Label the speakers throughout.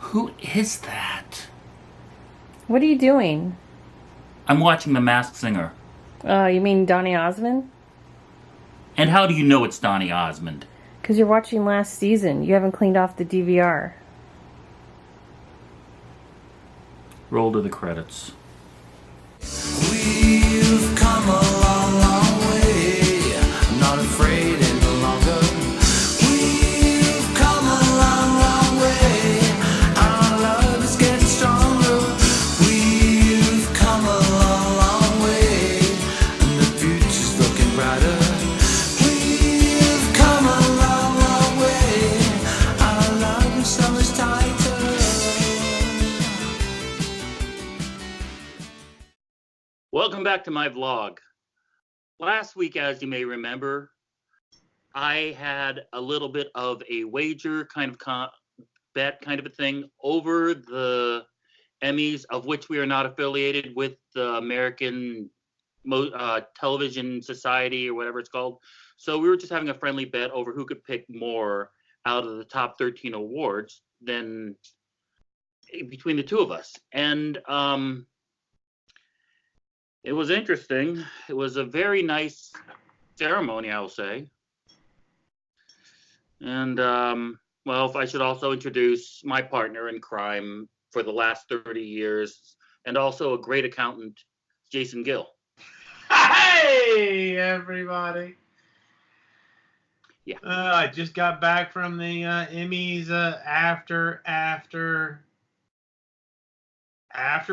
Speaker 1: Who is that?
Speaker 2: What are you doing?
Speaker 1: I'm watching The Masked Singer.
Speaker 2: You mean Donny Osmond?
Speaker 1: And how do you know it's Donny Osmond?
Speaker 2: Because you're watching last season. You haven't cleaned off the DVR.
Speaker 1: Roll to the credits.
Speaker 3: We've come a long, long way. I'm not afraid any longer. We've come a long, long way. Our love is getting stronger. We've come a long, long way. And the future's looking brighter. We've come a long, long way. Our love is so much tighter.
Speaker 1: Welcome back to my vlog. Last week, as you may remember, I had a little bit of a wager kind of bet kind of a thing over the Emmys, of which we are not affiliated with the American Television Society or whatever it's called. So we were just having a friendly bet over who could pick more out of the top 13 awards than between the two of us. And it was interesting. It was a very nice ceremony, I will say. And, well, I should also introduce my partner in crime for the last 30 years, and also a great accountant, Jason Gill.
Speaker 4: Hey, everybody.
Speaker 1: Yeah.
Speaker 4: I just got back from the Emmys after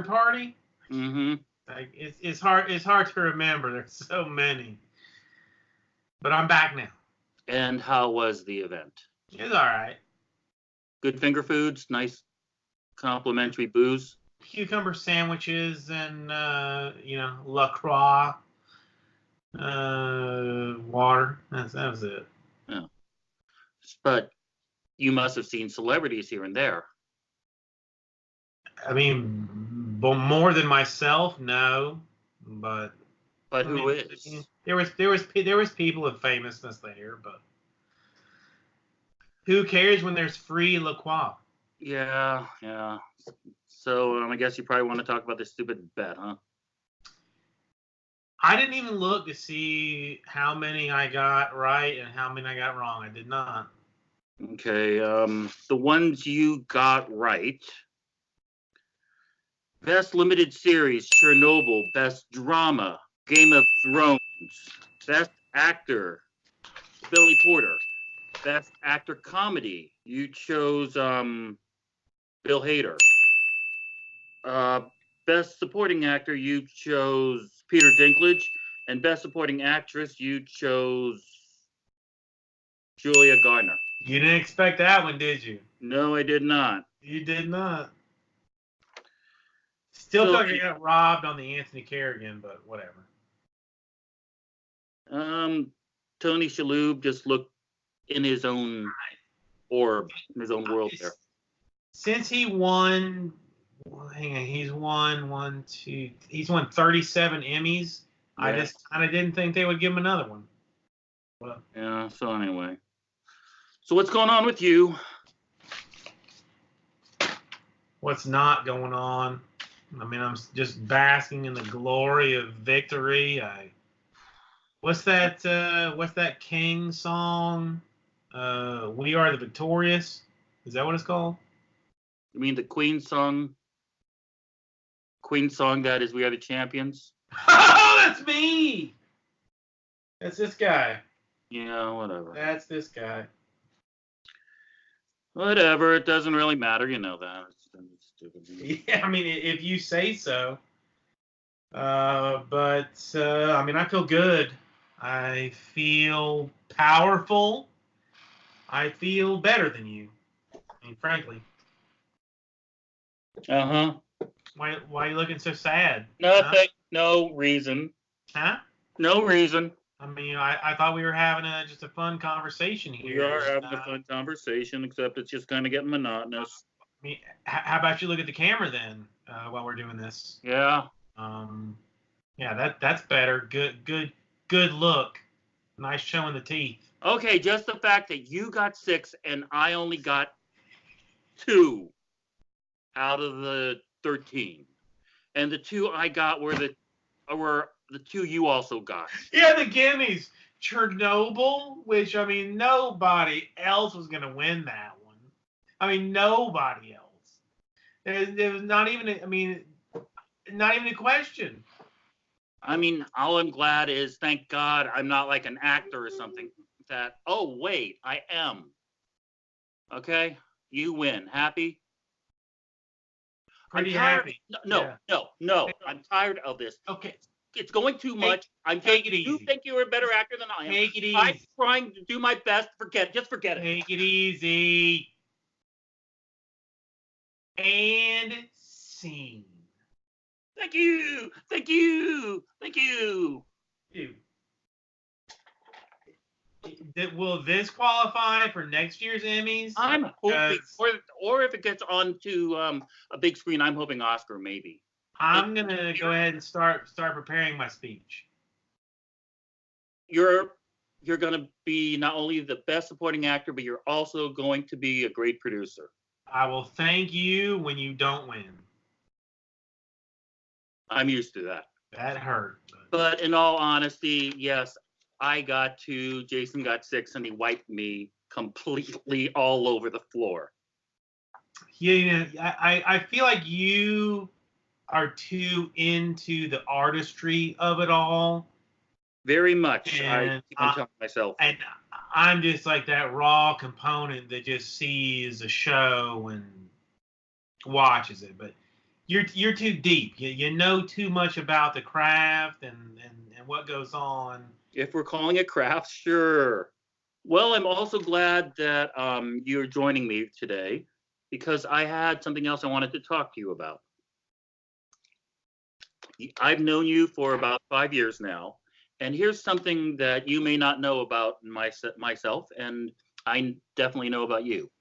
Speaker 4: party.
Speaker 1: Mm-hmm.
Speaker 4: Like it's hard to remember. There's so many. But I'm back now.
Speaker 1: And how was the event?
Speaker 4: It's all right.
Speaker 1: Good finger foods, nice complimentary booze.
Speaker 4: Cucumber sandwiches and La Croix water. That was it.
Speaker 1: Yeah. But you must have seen celebrities here and there.
Speaker 4: I mean, more than myself, no, but
Speaker 1: who is?
Speaker 4: There was people of famousness there, but who cares when there's free La Croix?
Speaker 1: Yeah. So I guess you probably want to talk about this stupid bet, huh?
Speaker 4: I didn't even look to see how many I got right and how many I got wrong. I did not.
Speaker 1: Okay, the ones you got right. Best Limited Series, Chernobyl. Best Drama, Game of Thrones. Best Actor, Billy Porter. Best Actor Comedy, you chose Bill Hader. Best Supporting Actor, you chose Peter Dinklage. And Best Supporting Actress, you chose Julia Garner.
Speaker 4: You didn't expect that one, did you?
Speaker 1: No, I did not.
Speaker 4: You did not. Still feel like I got robbed on the Anthony Kerrigan, but whatever.
Speaker 1: Tony Shalhoub just looked in his own orb, in his own world there.
Speaker 4: Since he won, he's won 37 Emmys. Yeah. I just kind of didn't think they would give him another one. But
Speaker 1: yeah. So anyway, so what's going on with you?
Speaker 4: What's not going on? I mean, I'm just basking in the glory of victory. What's that King song? We Are the Victorious. Is that what it's called?
Speaker 1: You mean the Queen song? Queen song that is We Are the Champions?
Speaker 4: Oh, that's me! That's this guy.
Speaker 1: Yeah, whatever.
Speaker 4: That's this guy.
Speaker 1: Whatever, it doesn't really matter, you know that. It's stupid.
Speaker 4: Yeah, I mean, if you say so. But I mean, I feel good. I feel powerful. I feel better than you. I mean, frankly.
Speaker 1: Uh-huh.
Speaker 4: Why are you looking so sad?
Speaker 1: Nothing. Huh? No reason.
Speaker 4: Huh?
Speaker 1: No reason.
Speaker 4: I mean, I thought we were having just a fun conversation here.
Speaker 1: We are having a fun conversation, except it's just kind of getting monotonous.
Speaker 4: I mean, how about you look at the camera then while we're doing this?
Speaker 1: Yeah.
Speaker 4: Yeah, that's better. Good look. Nice showing the teeth.
Speaker 1: Okay, just the fact that you got 6 and I only got 2 out of the 13. And the 2 I got were the 2 you also got.
Speaker 4: Yeah, the gimmies. Chernobyl, which, I mean, nobody else was going to win that one. I mean, nobody else. There was not even a question.
Speaker 1: I mean, all I'm glad is, thank God, I'm not like an actor or something that, oh, wait, I am. Okay? You win. Happy?
Speaker 4: Pretty
Speaker 1: I'm tired.
Speaker 4: happy.
Speaker 1: No. I'm tired of this.
Speaker 4: Okay.
Speaker 1: It's going too much.
Speaker 4: Take it easy.
Speaker 1: You think you're a better actor than I am.
Speaker 4: Take it easy.
Speaker 1: I'm trying to do my best. Just forget it.
Speaker 4: Take it easy. And scene.
Speaker 1: Thank you.
Speaker 4: Dude. Will this qualify for next year's Emmys?
Speaker 1: I'm hoping, or if it gets onto a big screen, I'm hoping Oscar maybe.
Speaker 4: I'm gonna go ahead and start preparing my speech.
Speaker 1: You're gonna be not only the best supporting actor, but you're also going to be a great producer.
Speaker 4: I will thank you when you don't win.
Speaker 1: I'm used to that.
Speaker 4: That hurt.
Speaker 1: But in all honesty, yes, I got 2, Jason got 6, and he wiped me completely all over the floor.
Speaker 4: Yeah, I feel like you are too into the artistry of it all.
Speaker 1: Very much.
Speaker 4: And
Speaker 1: I keep on telling myself.
Speaker 4: And I'm just like that raw component that just sees a show and watches it. But you're too deep. You know too much about the craft and what goes on.
Speaker 1: If we're calling it craft, sure. Well, I'm also glad that you're joining me today because I had something else I wanted to talk to you about. I've known you for about 5 years now, and here's something that you may not know about myself, and I definitely know about you.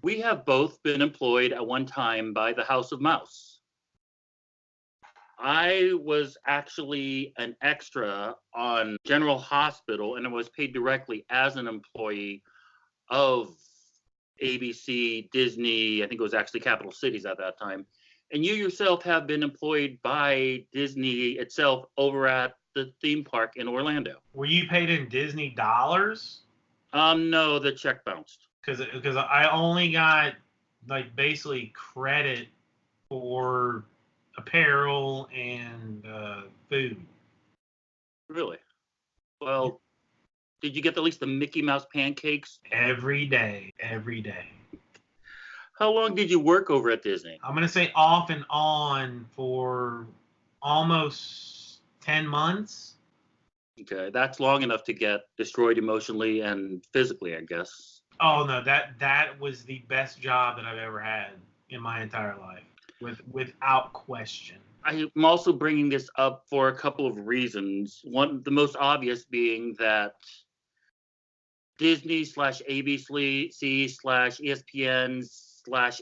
Speaker 1: We have both been employed at one time by the House of Mouse. I was actually an extra on General Hospital, and I was paid directly as an employee of ABC, Disney. I think it was actually Capital Cities at that time. And you yourself have been employed by Disney itself over at the theme park in Orlando.
Speaker 4: Were you paid in Disney dollars?
Speaker 1: No, the check bounced.
Speaker 4: Because I only got like basically credit for apparel and food.
Speaker 1: Really? Well, did you get at least the Mickey Mouse pancakes?
Speaker 4: Every day.
Speaker 1: How long did you work over at Disney?
Speaker 4: I'm going to say off and on for almost 10 months.
Speaker 1: Okay, that's long enough to get destroyed emotionally and physically, I guess.
Speaker 4: Oh, no, that was the best job that I've ever had in my entire life, without question.
Speaker 1: I'm also bringing this up for a couple of reasons. One, the most obvious being that Disney / ABC / ESPN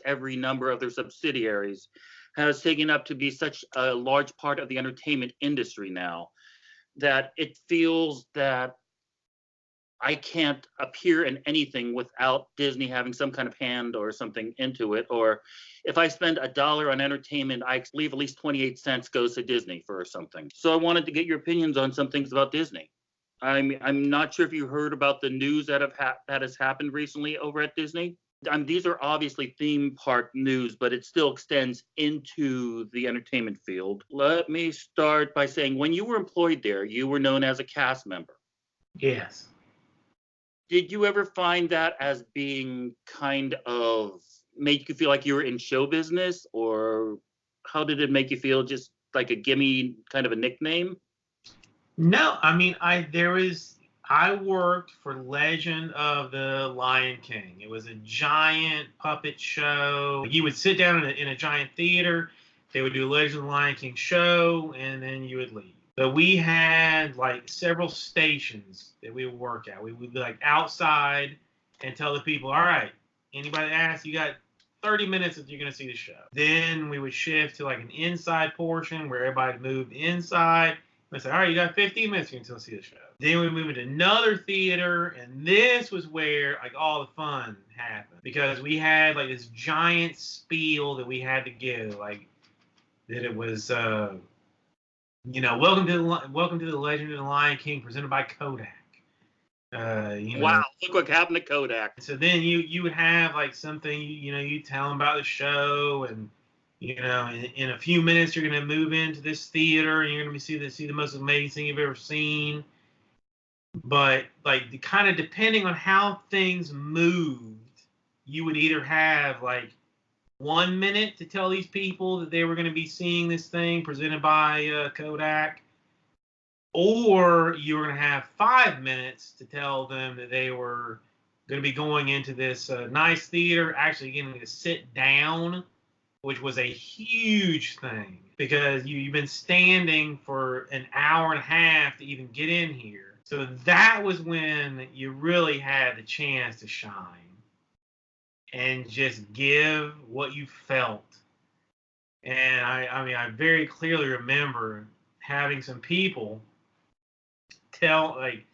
Speaker 1: / every number of their subsidiaries has taken up to be such a large part of the entertainment industry now that it feels that I can't appear in anything without Disney having some kind of hand or something into it. Or if I spend $1 on entertainment, I believe at least 28 cents goes to Disney for something. So I wanted to get your opinions on some things about Disney. I'm not sure if you heard about the news that has happened recently over at Disney. These are obviously theme park news, but it still extends into the entertainment field. Let me start by saying, when you were employed there, you were known as a cast member.
Speaker 4: Yes.
Speaker 1: Did you ever find that as being kind of make you feel like you were in show business, or how did it make you feel? Just like a gimme kind of a nickname?
Speaker 4: No, I mean, I worked for Legend of the Lion King. It was a giant puppet show. You would sit down in a giant theater. They would do a Legend of the Lion King show, and then you would leave. But we had like several stations that we would work at. We would be like outside and tell the people, all right, anybody asks, you got 30 minutes if you're going to see the show. Then we would shift to like an inside portion where everybody moved inside, I said, all right, you got 15 minutes until see the show. Then we moved to another theater, and this was where like all the fun happened because we had like this giant spiel that we had to give, like that it was, welcome to the Legend of the Lion King presented by Kodak.
Speaker 1: Wow, look what happened to Kodak.
Speaker 4: So then you would have like something, you tell them about the show, and in a few minutes you're going to move into this theater and you're going to see the most amazing thing you've ever seen. But like kind of depending on how things moved, you would either have like 1 minute to tell these people that they were going to be seeing this thing presented by Kodak, or you were going to have 5 minutes to tell them that they were going to be going into this nice theater, actually getting to sit down, which was a huge thing because you've been standing for an hour and a half to even get in here. So that was when you really had the chance to shine and just give what you felt. And I very clearly remember having some people tell, like,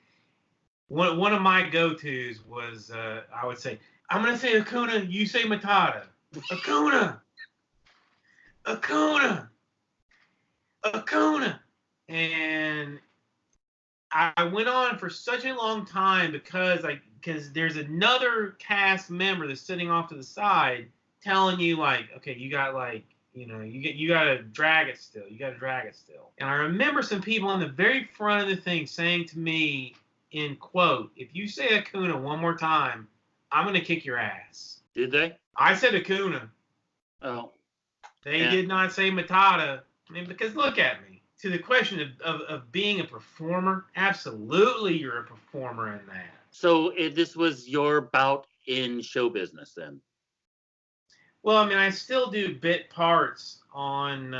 Speaker 4: one of my go-tos was, I would say, I'm going to say Acuna, you say Matata. Acuna! Acuna! Acuna! And I went on for such a long time because there's another cast member that's sitting off to the side telling you, like, okay, you got, like, you got to drag it still. You got to drag it still. And I remember some people on the very front of the thing saying to me, in quote, if you say Acuna one more time, I'm going to kick your ass.
Speaker 1: Did they?
Speaker 4: I said Acuna.
Speaker 1: Oh.
Speaker 4: They did not say Matata. I mean, because look at me. To the question of being a performer, absolutely you're a performer in that.
Speaker 1: So this was your bout in show business then?
Speaker 4: Well, I mean, I still do bit parts on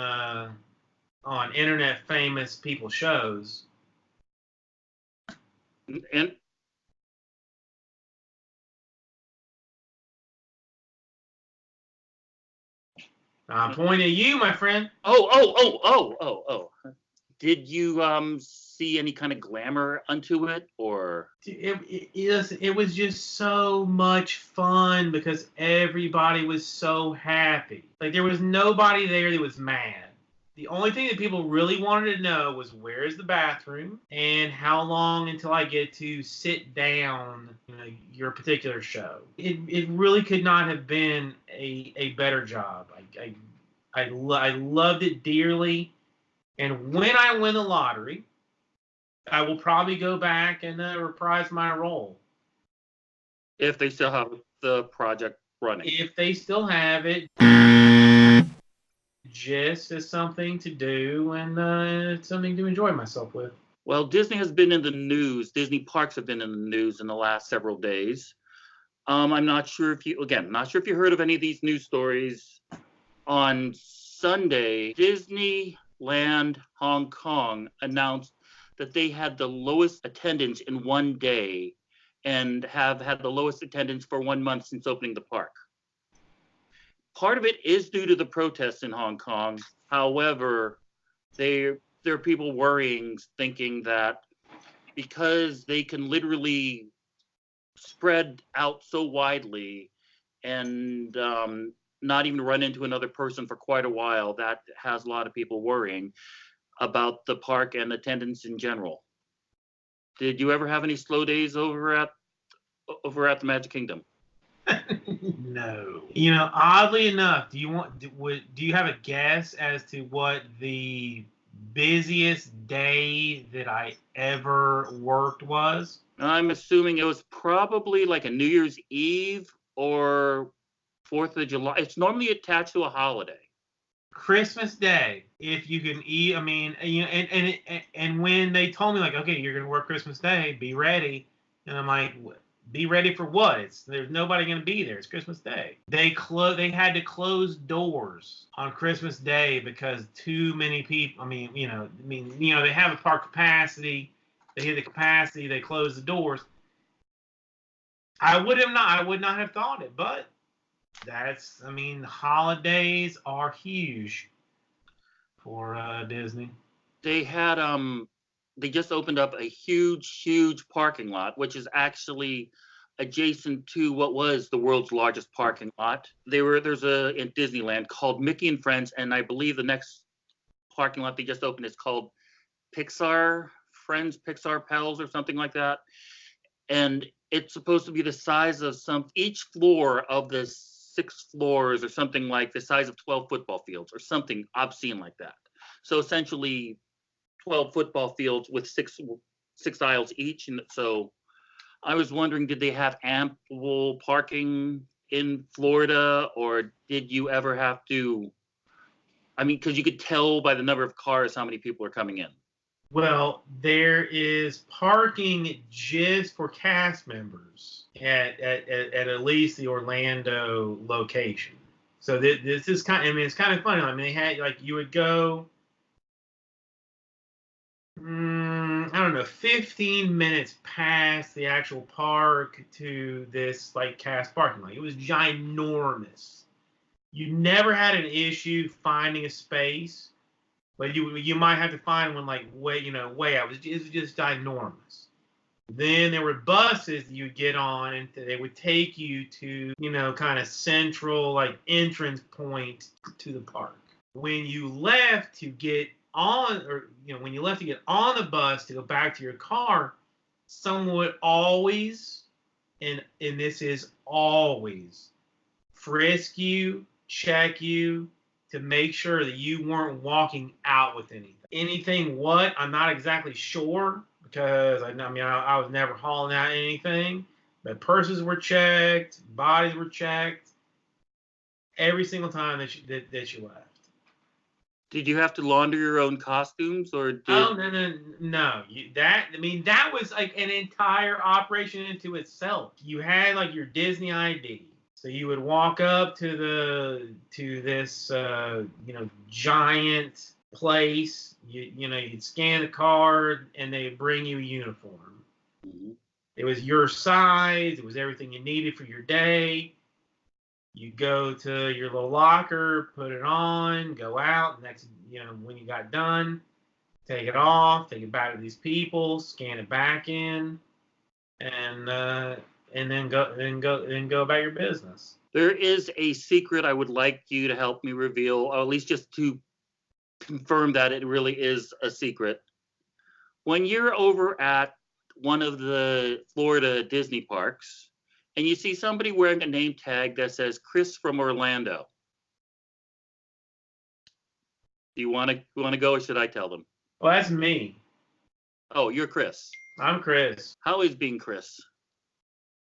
Speaker 4: internet famous people shows.
Speaker 1: And
Speaker 4: I'm pointing at you, my friend.
Speaker 1: Oh. Did you see any kind of glamour unto it, or?
Speaker 4: It was just so much fun because everybody was so happy. Like, there was nobody there that was mad. The only thing that people really wanted to know was where's the bathroom and how long until I get to sit down your particular show. It really could not have been a better job. I loved it dearly. And when I win the lottery, I will probably go back and reprise my role.
Speaker 1: If they still have the project running.
Speaker 4: If they still have it, just as something to do and something to enjoy myself with.
Speaker 1: Well, Disney has been in the news. Disney parks have been in the news in the last several days. I'm not sure if you heard of any of these news stories. On Sunday, Disneyland Hong Kong announced that they had the lowest attendance in one day and have had the lowest attendance for 1 month since opening the park. Part of it is due to the protests in Hong Kong. However, there are people worrying, thinking that because they can literally spread out so widely and not even run into another person for quite a while, that has a lot of people worrying about the park and attendance in general. Did you ever have any slow days over at the Magic Kingdom?
Speaker 4: No. Oddly enough, do you have a guess as to what the busiest day that I ever worked was?
Speaker 1: I'm assuming it was probably like a New Year's Eve or 4th of July. It's normally attached to a holiday.
Speaker 4: Christmas Day, if you can eat. I mean, and when they told me, like, okay, you're gonna work Christmas Day, be ready, and I'm like, be ready for what? There's nobody gonna be there. It's Christmas Day. They had to close doors on Christmas Day because too many people. They have a park capacity. They hit the capacity. They close the doors. I would not have thought it, but. Holidays are huge for Disney.
Speaker 1: They had they just opened up a huge parking lot, which is actually adjacent to what was the world's largest parking lot. There's a in Disneyland called Mickey and Friends, and I believe the next parking lot they just opened is called Pixar Friends, Pixar Pals, or something like that. And it's supposed to be the size of each floor of the 6 floors or something like the size of 12 football fields or something obscene like that. So essentially 12 football fields with six aisles each. And so I was wondering, did they have ample parking in Florida, or did you ever have to, I mean, because you could tell by the number of cars how many people are coming in.
Speaker 4: Well, there is parking just for cast members at least the Orlando location. So this is kind. I mean, it's kind of funny. I mean, they had like you would go. I don't know, 15 minutes past the actual park to this like cast parking lot. It was ginormous. You never had an issue finding a space. But you might have to find one like way out. It was just ginormous. Then there were buses that you'd get on, and they would take you to kind of central like entrance point to the park. When you left to get on, or when you left to get on the bus to go back to your car, someone would always, and this is always, frisk you, check you, to make sure that you weren't walking out with anything. Anything what? I'm not exactly sure, because I was never hauling out anything. But purses were checked, bodies were checked, every single time that you left.
Speaker 1: Did you have to launder your own costumes, or did?
Speaker 4: Oh no! That was like an entire operation into itself. You had like your Disney ID. So you would walk up to this giant place. You'd scan the card, and they'd bring you a uniform.
Speaker 1: Mm-hmm.
Speaker 4: It was your size. It was everything you needed for your day. You go to your little locker, put it on, go out. Next, when you got done, take it off, take it back to these people, scan it back in, and then go about your business.
Speaker 1: There is a secret I would like you to help me reveal, or at least just to confirm that it really is a secret. When you're over at one of the Florida Disney parks and you see somebody wearing a name tag that says Chris from Orlando, do you want to go, or should I tell them?
Speaker 4: Well, that's me.
Speaker 1: Oh, you're Chris.
Speaker 4: I'm Chris.
Speaker 1: How is being Chris?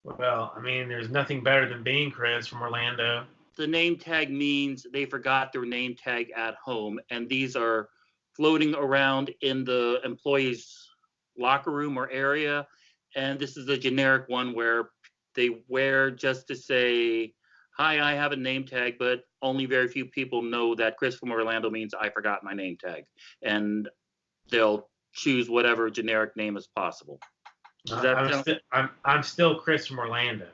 Speaker 4: Well, I mean, there's nothing better than being Chris from Orlando.
Speaker 1: The name tag means they forgot their name tag at home, and these are floating around in the employees' locker room or area. And this is a generic one where they wear just to say, hi, I have a name tag, but only very few people know that Chris from Orlando means I forgot my name tag. And they'll choose whatever generic name is possible.
Speaker 4: I'm still Chris from Orlando.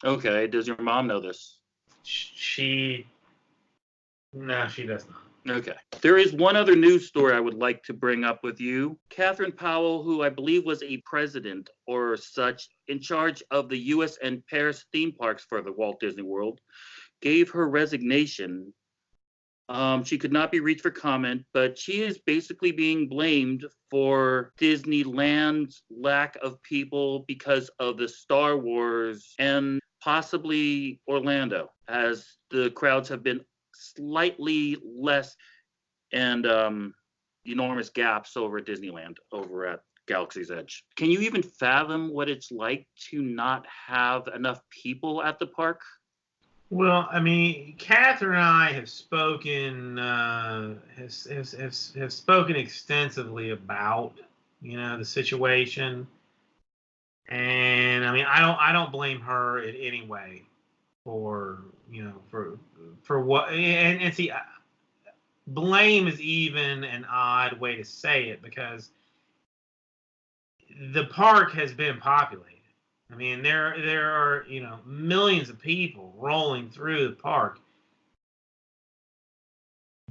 Speaker 1: Okay. Does your mom know this?
Speaker 4: No, she does not.
Speaker 1: Okay. There is one other news story I would like to bring up with you. Katherine Powell, who I believe was a president or such in charge of the U.S. and Paris theme parks for the Walt Disney World, gave her resignation. She could not be reached for comment, but she is basically being blamed for Disneyland's lack of people because of the Star Wars and possibly Orlando, as the crowds have been slightly less, and enormous gaps over at Disneyland, over at Galaxy's Edge. Can you even fathom what it's like to not have enough people at the park?
Speaker 4: Well, I mean, Catherine and I have spoken have spoken extensively about the situation, and I mean, I don't blame her in any way for what, and see, blame is even an odd way to say it, because the park has been populated. I mean, there are millions of people rolling through the park.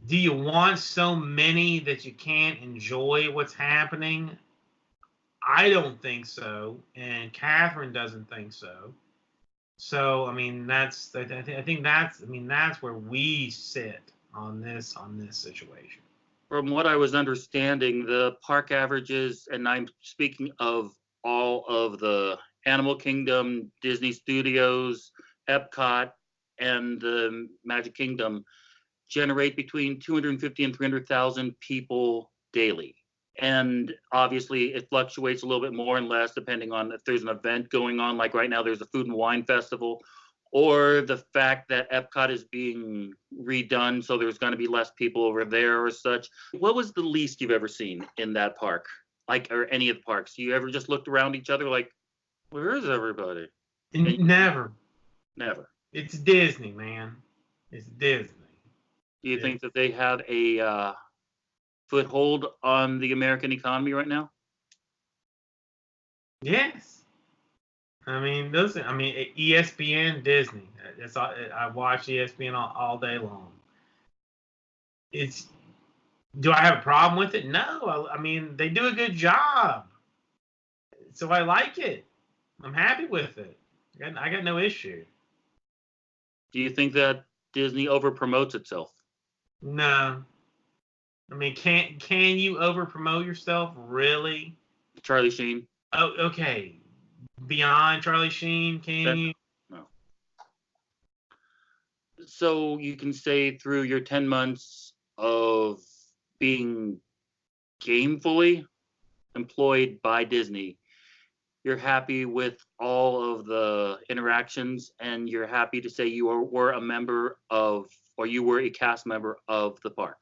Speaker 4: Do you want so many that you can't enjoy what's happening? I don't think so, and Catherine doesn't think so. So, I mean, I think that's where we sit on this situation.
Speaker 1: From what I was understanding, the park averages, and I'm speaking of all of the Animal Kingdom, Disney Studios, Epcot, and the Magic Kingdom, generate between 250 and 300,000 people daily. And obviously, it fluctuates a little bit more and less depending on if there's an event going on. Like right now, there's a food and wine festival, or the fact that Epcot is being redone, so there's going to be less people over there or such. What was the least you've ever seen in that park, like, or any of the parks? You ever just looked around each other like, where is everybody?
Speaker 4: Never.
Speaker 1: Never.
Speaker 4: It's Disney, man. It's Disney.
Speaker 1: Do you think that they have a foothold on the American economy right now?
Speaker 4: Yes. I mean, ESPN, Disney. That's all, I watch ESPN all day long. Do I have a problem with it? No. I mean, they do a good job. So I like it. I'm happy with it. I got no issue.
Speaker 1: Do you think that Disney over promotes itself?
Speaker 4: No. I mean, can you over promote yourself? Really?
Speaker 1: Charlie Sheen?
Speaker 4: Oh, okay. Beyond Charlie Sheen, can you?
Speaker 1: No. So you can say through your 10 months of being gamefully employed by Disney, you're happy with all of the interactions, and you're happy to say you were a member of, or you were a cast member of the park.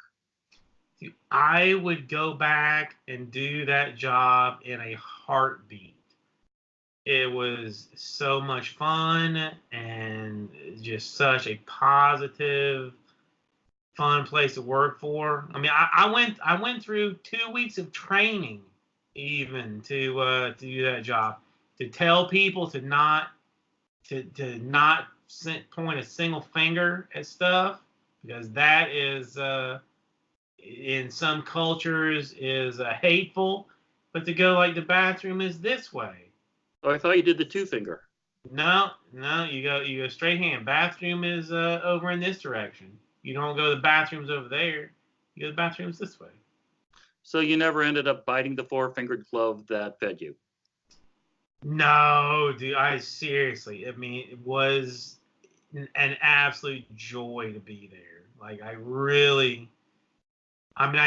Speaker 4: I would go back and do that job in a heartbeat. It was so much fun and just such a positive, fun place to work for. I mean, I went through 2 weeks of training even to do that job, to tell people to not point a single finger at stuff, because that is in some cultures is hateful, but to go like the bathroom is this way.
Speaker 1: Oh, I thought you did the 2-finger.
Speaker 4: No, you go straight hand. Bathroom is over in this direction. You don't go to the bathrooms over there. You go to the bathrooms this way.
Speaker 1: So you never ended up biting the 4-fingered glove that fed you?
Speaker 4: No, dude, seriously, I mean, it was an absolute joy to be there. Like, I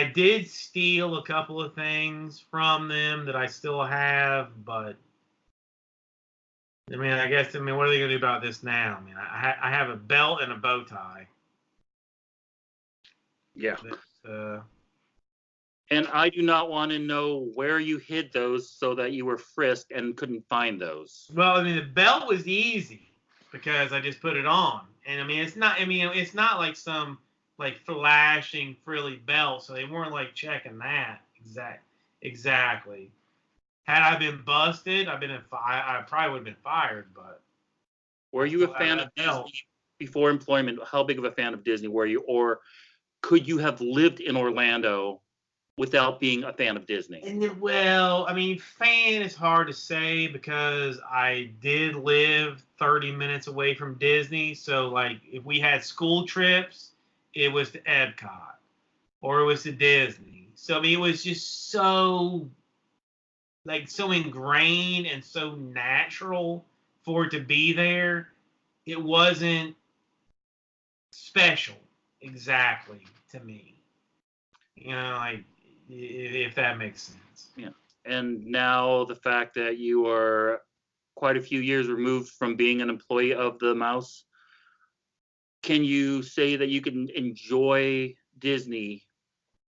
Speaker 4: did steal a couple of things from them that I still have, but I mean, what are they going to do about this now? I mean, I have a belt and a bow tie.
Speaker 1: Yeah.
Speaker 4: But,
Speaker 1: and I do not want to know where you hid those so that you were frisked and couldn't find those.
Speaker 4: Well, I mean, the belt was easy because I just put it on. And I mean, it's not like some like flashing frilly belt, so they weren't like checking that exactly. Had I been busted, I probably would have been fired. But
Speaker 1: were you a fan of Disney before employment? How big of a fan of Disney were you, or could you have lived in Orlando without being a fan of Disney?
Speaker 4: Well, I mean, fan is hard to say because I did live 30 minutes away from Disney. So, like, if we had school trips, it was to Epcot or it was to Disney. So, I mean, it was just so ingrained and so natural for it to be there. It wasn't special exactly to me. You know, like, if that makes sense.
Speaker 1: Yeah. And now the fact that you are quite a few years removed from being an employee of the Mouse, can you say that you can enjoy Disney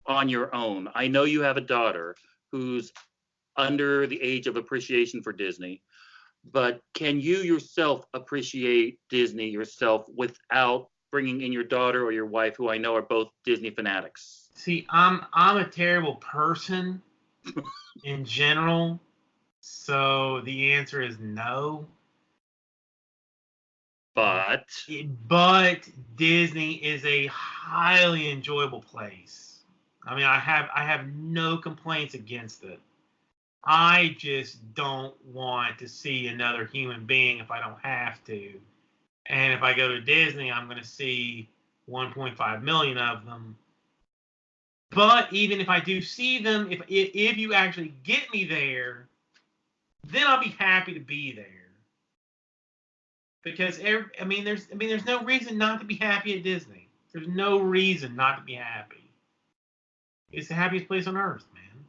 Speaker 1: on your own? I know you have a daughter who's under the age of appreciation for Disney, but can you yourself appreciate Disney yourself without bringing in your daughter or your wife, who I know are both Disney fanatics?
Speaker 4: See, I'm a terrible person in general, so the answer is no.
Speaker 1: But
Speaker 4: But Disney is a highly enjoyable place. I mean, I have no complaints against it. I just don't want to see another human being if I don't have to. And if I go to Disney, I'm going to see 1.5 million of them. But even if I do see them, if you actually get me there, then I'll be happy to be there. Because there's no reason not to be happy at Disney. There's no reason not to be happy. It's the happiest place on earth, man.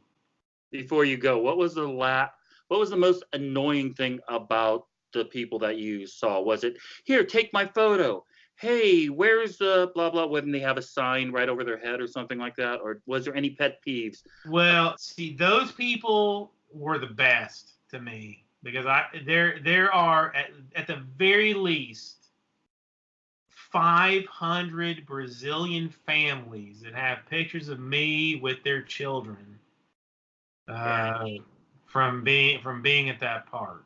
Speaker 1: before you go, what was the most annoying thing about the people that you saw? Was it, here, take my photo? Hey, where's the blah blah, when they have a sign right over their head or something like that? Or was there any pet peeves?
Speaker 4: Well, see, those people were the best to me because there are at the very least 500 Brazilian families that have pictures of me with their children from being at that park.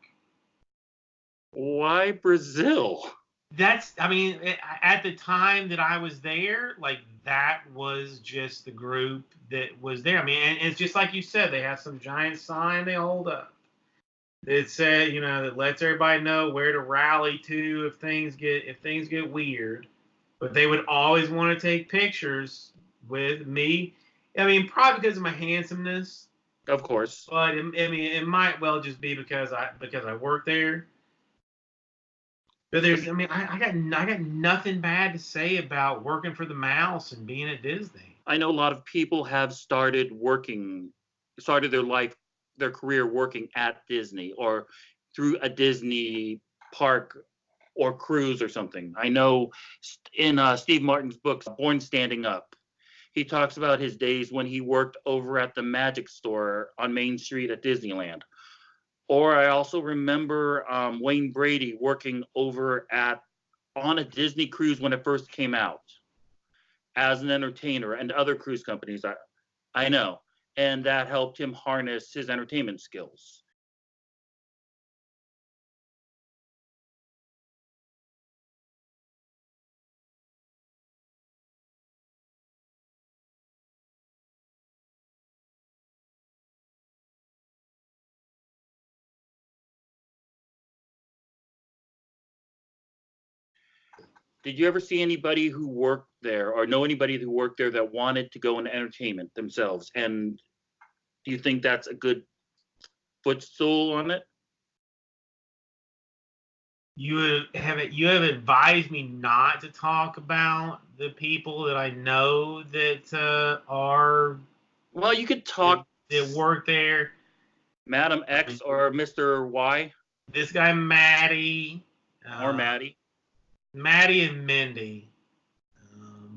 Speaker 1: Why Brazil?
Speaker 4: At the time that I was there, like, that was just the group that was there. I mean, and it's just like you said, they have some giant sign they hold up. It said, that lets everybody know where to rally to if things get weird. But they would always want to take pictures with me. I mean, probably because of my handsomeness.
Speaker 1: Of course.
Speaker 4: But it might well just be because I work there. But I got nothing bad to say about working for the mouse and being at Disney.
Speaker 1: I know a lot of people have started their career working at Disney or through a Disney park or cruise or something. I know in Steve Martin's book, Born Standing Up, he talks about his days when he worked over at the Magic Store on Main Street at Disneyland. Or I also remember Wayne Brady working over on a Disney cruise when it first came out as an entertainer, and other cruise companies. I know. And that helped him harness his entertainment skills. Did you ever see anybody who worked there or know anybody who worked there that wanted to go into entertainment themselves? And do you think that's a good footstool on it?
Speaker 4: You have advised me not to talk about the people that I know that are.
Speaker 1: Well, you could talk
Speaker 4: that work there.
Speaker 1: Madam X or Mr. Y.
Speaker 4: This guy Maddie.
Speaker 1: Or Maddie.
Speaker 4: Maddie and Mindy.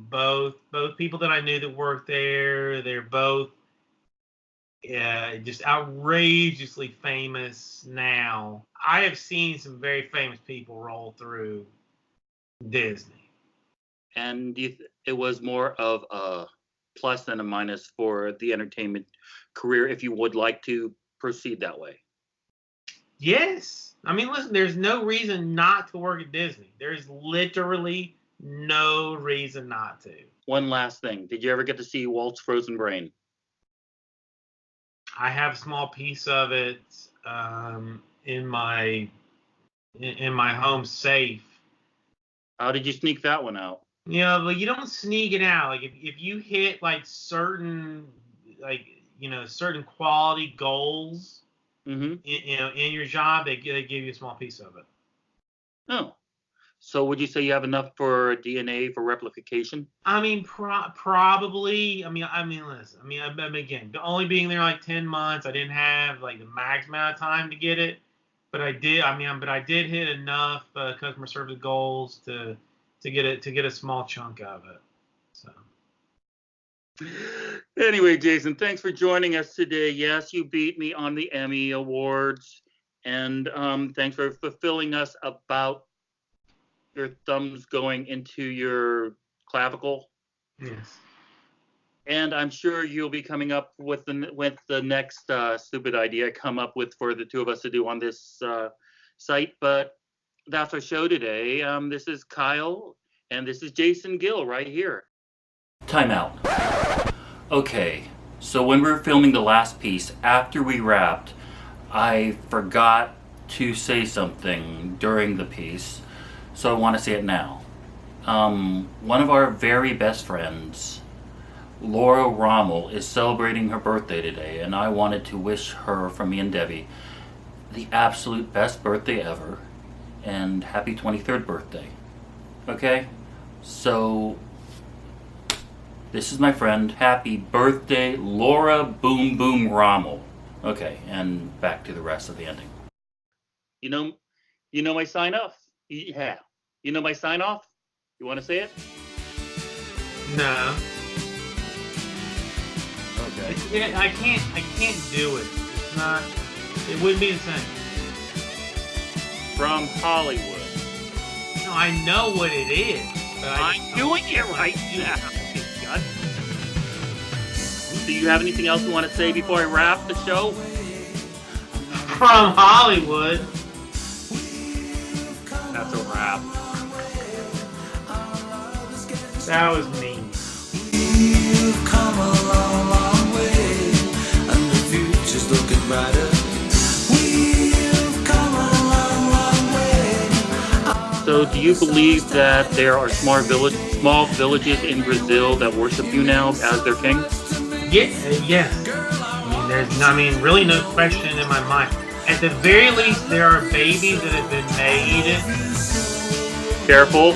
Speaker 4: Both people that I knew that worked there. They're both just outrageously famous now. I have seen some very famous people roll through Disney.
Speaker 1: And it was more of a plus than a minus for the entertainment career if you would like to proceed that way?
Speaker 4: Yes. I mean, listen, there's no reason not to work at Disney. There's literally no reason not to.
Speaker 1: One last thing. Did you ever get to see Walt's Frozen Brain?
Speaker 4: I have a small piece of it in my home safe.
Speaker 1: How did you sneak that one out?
Speaker 4: But you don't sneak it out. Like if you hit certain quality goals, in your job, they give you a small piece of it.
Speaker 1: Oh, so would you say you have enough for DNA for replication?
Speaker 4: I mean, probably. Listen. Again, only being there 10 months, I didn't have the max amount of time to get it, but I did. But I did hit enough customer service goals to get a small chunk of it. So.
Speaker 1: Anyway, Jason, thanks for joining us today. Yes, you beat me on the Emmy Awards, and thanks for fulfilling us about your thumbs going into your clavicle.
Speaker 4: Yes.
Speaker 1: And I'm sure you'll be coming up with the next stupid idea I come up with for the two of us to do on this site. But that's our show today. This is Kyle, and this is Jason Gill right here. Time out. Okay, so when we were filming the last piece, after we wrapped, I forgot to say something during the piece, so I want to say it now. One of our very best friends, Laura Rommel, is celebrating her birthday today, and I wanted to wish her, from me and Debbie, the absolute best birthday ever, and happy 23rd birthday. Okay? So, this is my friend. Happy birthday, Laura Boom Boom Rommel. Okay, and back to the rest of the ending. You know my sign off? Yeah. You know my sign off? You want to say it?
Speaker 4: No.
Speaker 1: Okay.
Speaker 4: Yeah, I can't do it. It's not. It wouldn't be the same.
Speaker 1: From Hollywood.
Speaker 4: No, I know what it is, but
Speaker 1: I'm doing it right now. God. Do you have anything else you want to say before I wrap the show?
Speaker 4: From Hollywood.
Speaker 1: That's a wrap.
Speaker 4: That was mean.
Speaker 3: You've come a long, long way, and the future's looking brighter. We've come a long, long way.
Speaker 1: So, do you believe that there are small villages in Brazil that worship you now as their king?
Speaker 4: Yes. I mean, really no question in my mind. At the very least, there are babies that have been made.
Speaker 1: Careful.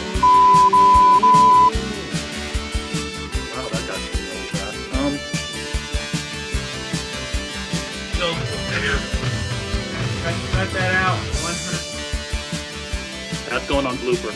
Speaker 1: Wow, that got really fast.
Speaker 4: Cut that out.
Speaker 1: That's going on blooper.